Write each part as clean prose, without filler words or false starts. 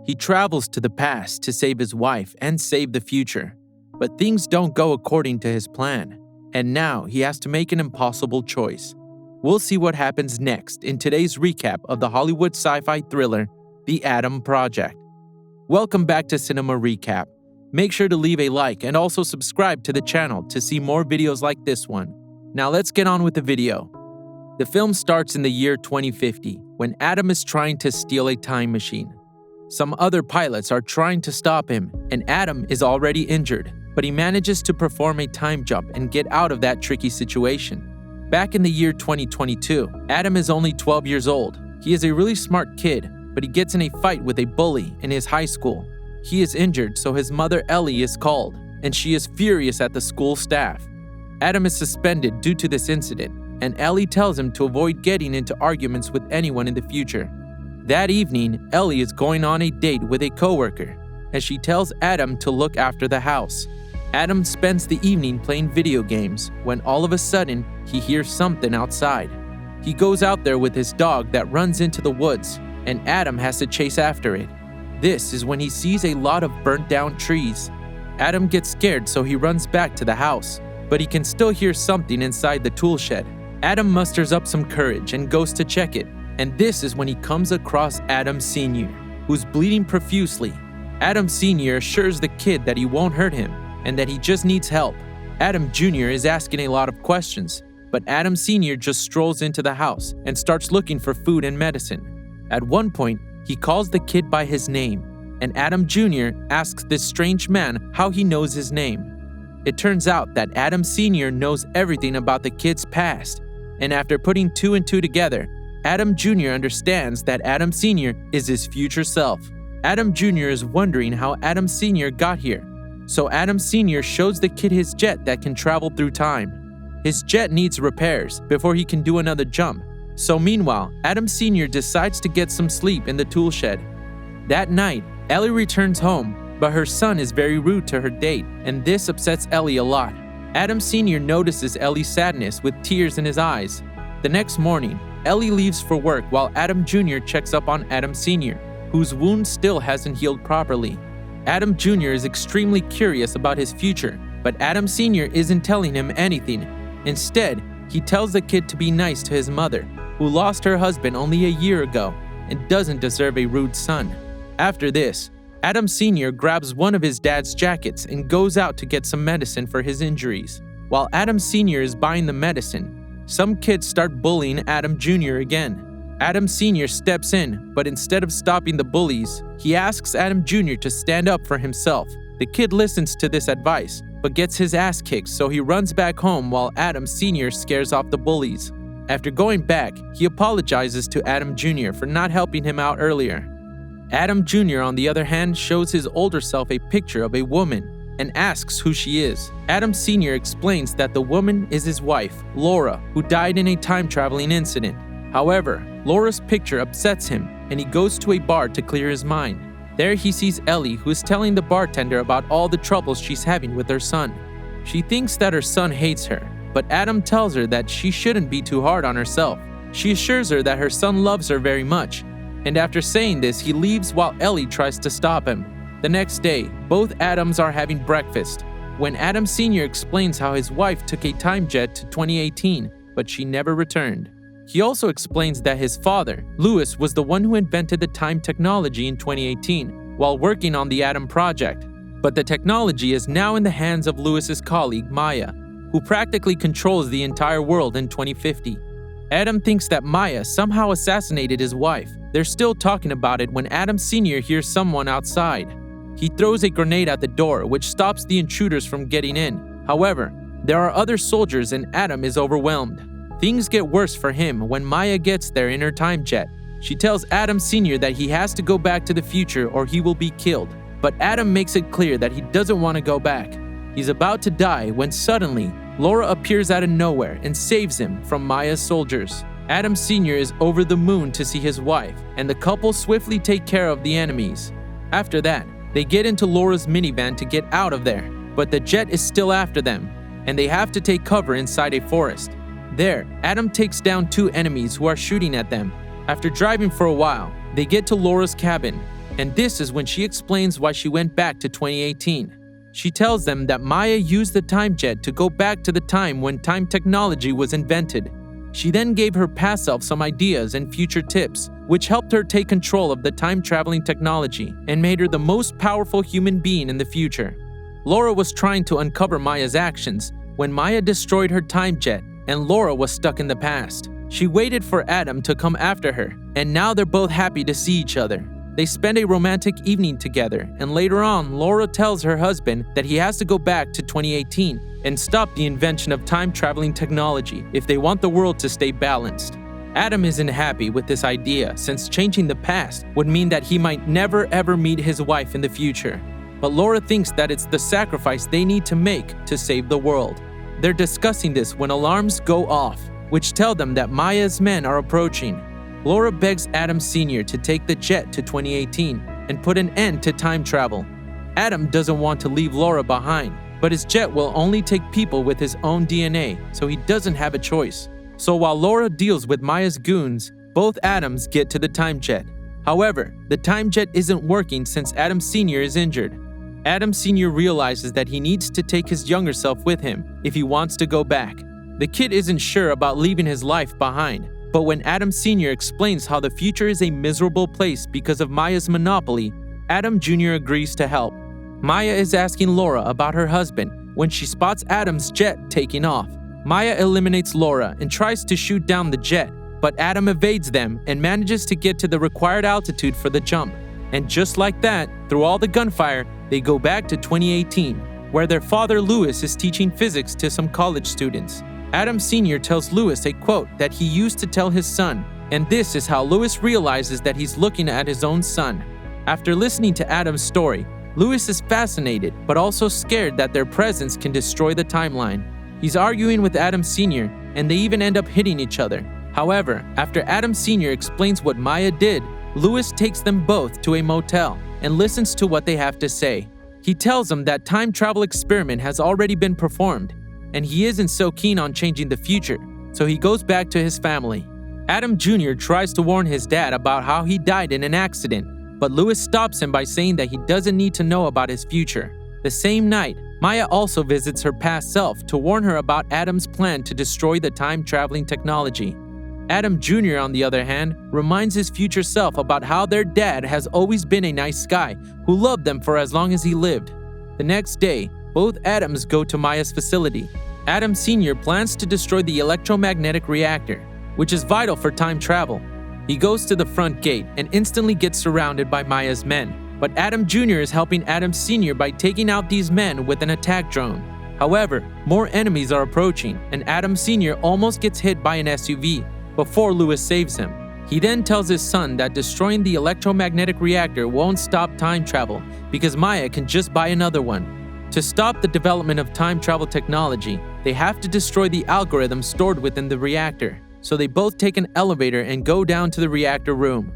He travels to the past to save his wife and save the future, but things don't go according to his plan, and now he has to make an impossible choice. We'll see what happens next in today's recap of the Hollywood sci-fi thriller, The Adam Project. Welcome back to Cinema Recap. Make sure to leave a like and also subscribe to the channel to see more videos like this one. Now let's get on with the video. The film starts in the year 2050, when Adam is trying to steal a time machine. Some other pilots are trying to stop him, and Adam is already injured, but he manages to perform a time jump and get out of that tricky situation. Back in the year 2022, Adam is only 12 years old. He is a really smart kid, but he gets in a fight with a bully in his high school. He is injured, so his mother Ellie is called, and she is furious at the school staff. Adam is suspended due to this incident, and Ellie tells him to avoid getting into arguments with anyone in the future. That evening, Ellie is going on a date with a coworker, and she tells Adam to look after the house. Adam spends the evening playing video games when all of a sudden, he hears something outside. He goes out there with his dog that runs into the woods, and Adam has to chase after it. This is when he sees a lot of burnt down trees. Adam gets scared, so he runs back to the house, but he can still hear something inside the tool shed. Adam musters up some courage and goes to check it, and this is when he comes across Adam Sr., who's bleeding profusely. Adam Sr. assures the kid that he won't hurt him and that he just needs help. Adam Jr. is asking a lot of questions, but Adam Sr. just strolls into the house and starts looking for food and medicine. At one point, he calls the kid by his name, and Adam Jr. asks this strange man how he knows his name. It turns out that Adam Sr. knows everything about the kid's past, and after putting two and two together, Adam Jr. understands that Adam Sr. is his future self. Adam Jr. is wondering how Adam Sr. got here, so Adam Sr. shows the kid his jet that can travel through time. His jet needs repairs before he can do another jump, so meanwhile, Adam Sr. decides to get some sleep in the tool shed. That night, Ellie returns home, but her son is very rude to her date, and this upsets Ellie a lot. Adam Sr. notices Ellie's sadness with tears in his eyes. The next morning, Ellie leaves for work while Adam Jr. checks up on Adam Sr., whose wound still hasn't healed properly. Adam Jr. is extremely curious about his future, but Adam Sr. isn't telling him anything. Instead, he tells the kid to be nice to his mother, who lost her husband only a year ago and doesn't deserve a rude son. After this, Adam Sr. grabs one of his dad's jackets and goes out to get some medicine for his injuries. While Adam Sr. is buying the medicine, some kids start bullying Adam Jr. again. Adam Sr. steps in, but instead of stopping the bullies, he asks Adam Jr. to stand up for himself. The kid listens to this advice, but gets his ass kicked, so he runs back home while Adam Sr. scares off the bullies. After going back, he apologizes to Adam Jr. for not helping him out earlier. Adam Jr., on the other hand, shows his older self a picture of a woman and asks who she is. Adam Sr. explains that the woman is his wife, Laura, who died in a time-traveling incident. However, Laura's picture upsets him, and he goes to a bar to clear his mind. There he sees Ellie, who is telling the bartender about all the troubles she's having with her son. She thinks that her son hates her, but Adam tells her that she shouldn't be too hard on herself. She assures her that her son loves her very much, and after saying this, he leaves while Ellie tries to stop him. The next day, both Adams are having breakfast, when Adam Sr. explains how his wife took a time jet to 2018, but she never returned. He also explains that his father, Louis, was the one who invented the time technology in 2018 while working on the Adam Project, but the technology is now in the hands of Louis's colleague, Maya, who practically controls the entire world in 2050. Adam thinks that Maya somehow assassinated his wife. They're still talking about it when Adam Sr. hears someone outside. He throws a grenade at the door, which stops the intruders from getting in. However, there are other soldiers and Adam is overwhelmed. Things get worse for him when Maya gets there in her time jet. She tells Adam Sr. that he has to go back to the future or he will be killed. But Adam makes it clear that he doesn't want to go back. He's about to die when suddenly, Laura appears out of nowhere and saves him from Maya's soldiers. Adam Sr. is over the moon to see his wife, and the couple swiftly take care of the enemies. After that, they get into Laura's minivan to get out of there, but the jet is still after them, and they have to take cover inside a forest. There, Adam takes down two enemies who are shooting at them. After driving for a while, they get to Laura's cabin. And this is when she explains why she went back to 2018. She tells them that Maya used the time jet to go back to the time when time technology was invented. She then gave her past self some ideas and future tips, which helped her take control of the time-traveling technology and made her the most powerful human being in the future. Laura was trying to uncover Maya's actions when Maya destroyed her time jet and Laura was stuck in the past. She waited for Adam to come after her, and now they're both happy to see each other. They spend a romantic evening together, and later on, Laura tells her husband that he has to go back to 2018 and stop the invention of time-traveling technology if they want the world to stay balanced. Adam isn't happy with this idea since changing the past would mean that he might never ever meet his wife in the future. But Laura thinks that it's the sacrifice they need to make to save the world. They're discussing this when alarms go off, which tell them that Maya's men are approaching. Laura begs Adam Sr. to take the jet to 2018 and put an end to time travel. Adam doesn't want to leave Laura behind, but his jet will only take people with his own DNA, so he doesn't have a choice. So while Laura deals with Maya's goons, both Adams get to the time jet. However, the time jet isn't working since Adam Sr. is injured. Adam Sr. realizes that he needs to take his younger self with him if he wants to go back. The kid isn't sure about leaving his life behind, but when Adam Sr. explains how the future is a miserable place because of Maya's monopoly, Adam Jr. agrees to help. Maya is asking Laura about her husband when she spots Adam's jet taking off. Maya eliminates Laura and tries to shoot down the jet, but Adam evades them and manages to get to the required altitude for the jump. And just like that, through all the gunfire, they go back to 2018, where their father Lewis is teaching physics to some college students. Adam Sr. tells Lewis a quote that he used to tell his son, and this is how Lewis realizes that he's looking at his own son. After listening to Adam's story, Lewis is fascinated, but also scared that their presence can destroy the timeline. He's arguing with Adam Sr., and they even end up hitting each other. However, after Adam Sr. explains what Maya did, Lewis takes them both to a motel and listens to what they have to say. He tells them that time travel experiment has already been performed, and he isn't so keen on changing the future, so he goes back to his family. Adam Jr. tries to warn his dad about how he died in an accident, but Lewis stops him by saying that he doesn't need to know about his future. The same night, Maya also visits her past self to warn her about Adam's plan to destroy the time-traveling technology. Adam Jr., on the other hand, reminds his future self about how their dad has always been a nice guy who loved them for as long as he lived. The next day, both Adams go to Maya's facility. Adam Sr. plans to destroy the electromagnetic reactor, which is vital for time travel. He goes to the front gate and instantly gets surrounded by Maya's men. But Adam Jr. is helping Adam Sr. by taking out these men with an attack drone. However, more enemies are approaching, and Adam Sr. almost gets hit by an SUV before Lewis saves him. He then tells his son that destroying the electromagnetic reactor won't stop time travel because Maya can just buy another one. To stop the development of time travel technology, they have to destroy the algorithm stored within the reactor. So they both take an elevator and go down to the reactor room.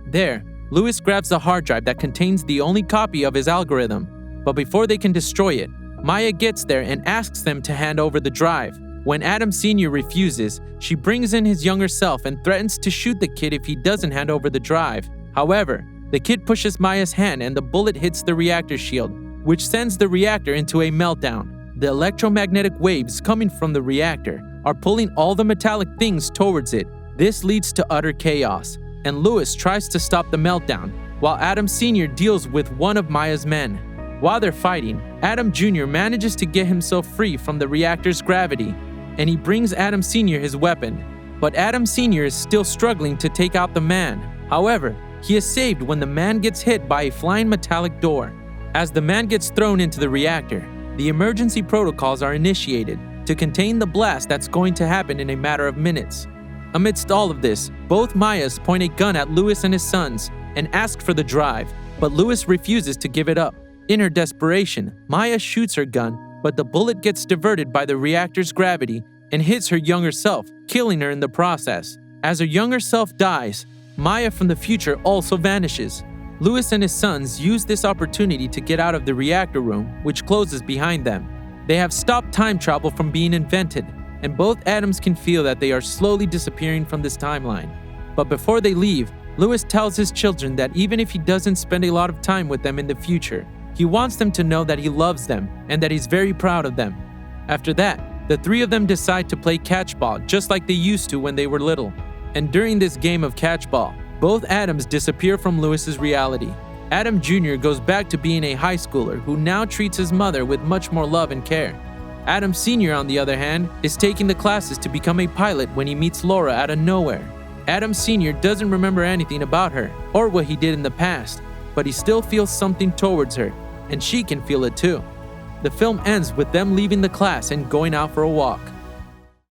There, Lewis grabs the hard drive that contains the only copy of his algorithm, but before they can destroy it, Maya gets there and asks them to hand over the drive. When Adam Sr. refuses, she brings in his younger self and threatens to shoot the kid if he doesn't hand over the drive. However, the kid pushes Maya's hand and the bullet hits the reactor shield, which sends the reactor into a meltdown. The electromagnetic waves coming from the reactor are pulling all the metallic things towards it. This leads to utter chaos, and Lewis tries to stop the meltdown, while Adam Sr. deals with one of Maya's men. While they're fighting, Adam Jr. manages to get himself free from the reactor's gravity, and he brings Adam Sr. his weapon. But Adam Sr. is still struggling to take out the man. However, he is saved when the man gets hit by a flying metallic door. As the man gets thrown into the reactor, the emergency protocols are initiated to contain the blast that's going to happen in a matter of minutes. Amidst all of this, both Mayas point a gun at Lewis and his sons and ask for the drive, but Lewis refuses to give it up. In her desperation, Maya shoots her gun, but the bullet gets diverted by the reactor's gravity and hits her younger self, killing her in the process. As her younger self dies, Maya from the future also vanishes. Lewis and his sons use this opportunity to get out of the reactor room, which closes behind them. They have stopped time travel from being invented, and both Adams can feel that they are slowly disappearing from this timeline. But before they leave, Lewis tells his children that even if he doesn't spend a lot of time with them in the future, he wants them to know that he loves them and that he's very proud of them. After that, the three of them decide to play catchball just like they used to when they were little. And during this game of catchball, both Adams disappear from Lewis's reality. Adam Jr. goes back to being a high schooler who now treats his mother with much more love and care. Adam Sr., on the other hand, is taking the classes to become a pilot when he meets Laura out of nowhere. Adam Sr. doesn't remember anything about her or what he did in the past, but he still feels something towards her, and she can feel it too. The film ends with them leaving the class and going out for a walk.